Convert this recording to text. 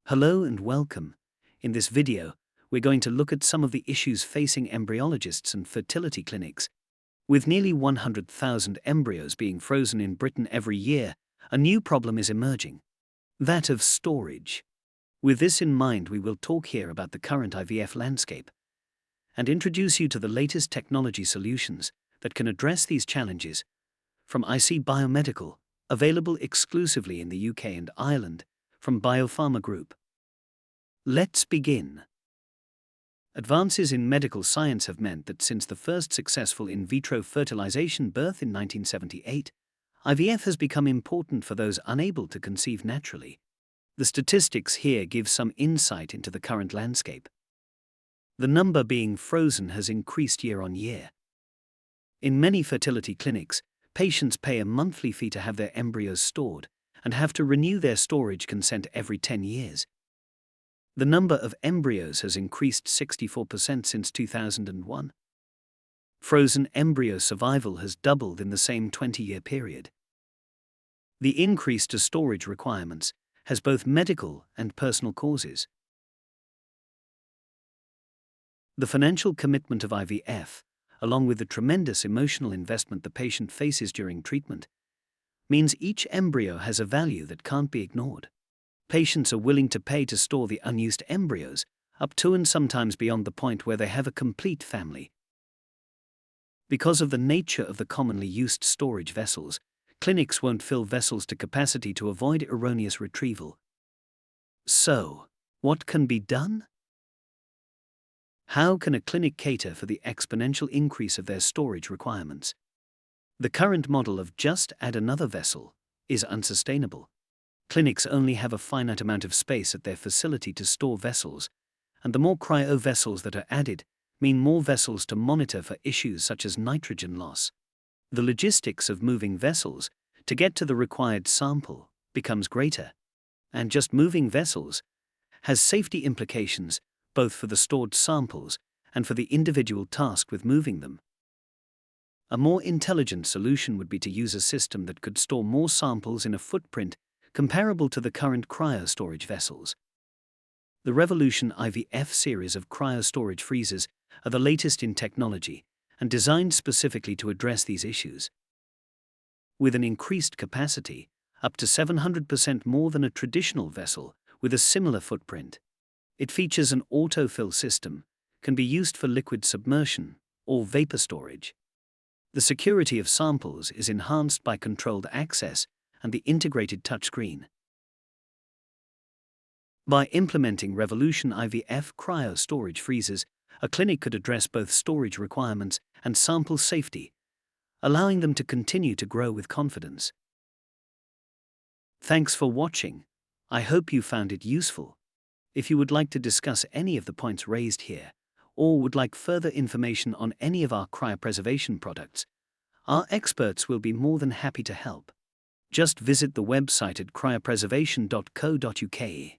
Hello and welcome. In this video, we're going to look at some of the issues facing embryologists and fertility clinics. With nearly 100,000 embryos being frozen in Britain every year, a new problem is emerging: that of storage. With this in mind, we will talk here about the current IVF landscape and introduce you to the latest technology solutions that can address these challenges. From IC Biomedical, available exclusively in the UK and Ireland, from Biopharma Group. Let's begin. Advances in medical science have meant that since the first successful in vitro fertilization birth in 1978, IVF has become important for those unable to conceive naturally. The statistics here give some insight into the current landscape. The number being frozen has increased year on year. In many fertility clinics, patients pay a monthly fee to have their embryos stored and have to renew their storage consent every 10 years. The number of embryos has increased 64% since 2001. Frozen embryo survival has doubled in the same 20-year period. The increase to storage requirements has both medical and personal causes. The financial commitment of IVF, along with the tremendous emotional investment the patient faces during treatment, means each embryo has a value that can't be ignored. Patients are willing to pay to store the unused embryos, up to and sometimes beyond the point where they have a complete family. Because of the nature of the commonly used storage vessels, clinics won't fill vessels to capacity to avoid erroneous retrieval. So, what can be done? How can a clinic cater for the exponential increase of their storage requirements? The current model of just add another vessel is unsustainable. Clinics only have a finite amount of space at their facility to store vessels, and the more cryo vessels that are added mean more vessels to monitor for issues such as nitrogen loss. The logistics of moving vessels to get to the required sample becomes greater, and just moving vessels has safety implications both for the stored samples and for the individual tasked with moving them. A more intelligent solution would be to use a system that could store more samples in a footprint comparable to the current cryo-storage vessels. The Revolution IVF series of cryo-storage freezers are the latest in technology and designed specifically to address these issues. With an increased capacity, up to 700% more than a traditional vessel with a similar footprint, it features an autofill system, can be used for liquid submersion or vapor storage. The security of samples is enhanced by controlled access and the integrated touchscreen. By implementing Revolution IVF cryo-storage freezers, a clinic could address both storage requirements and sample safety, allowing them to continue to grow with confidence. Thanks for watching. I hope you found it useful. If you would like to discuss any of the points raised here, or would like further information on any of our cryopreservation products, our experts will be more than happy to help. Just visit the website at cryopreservation.co.uk.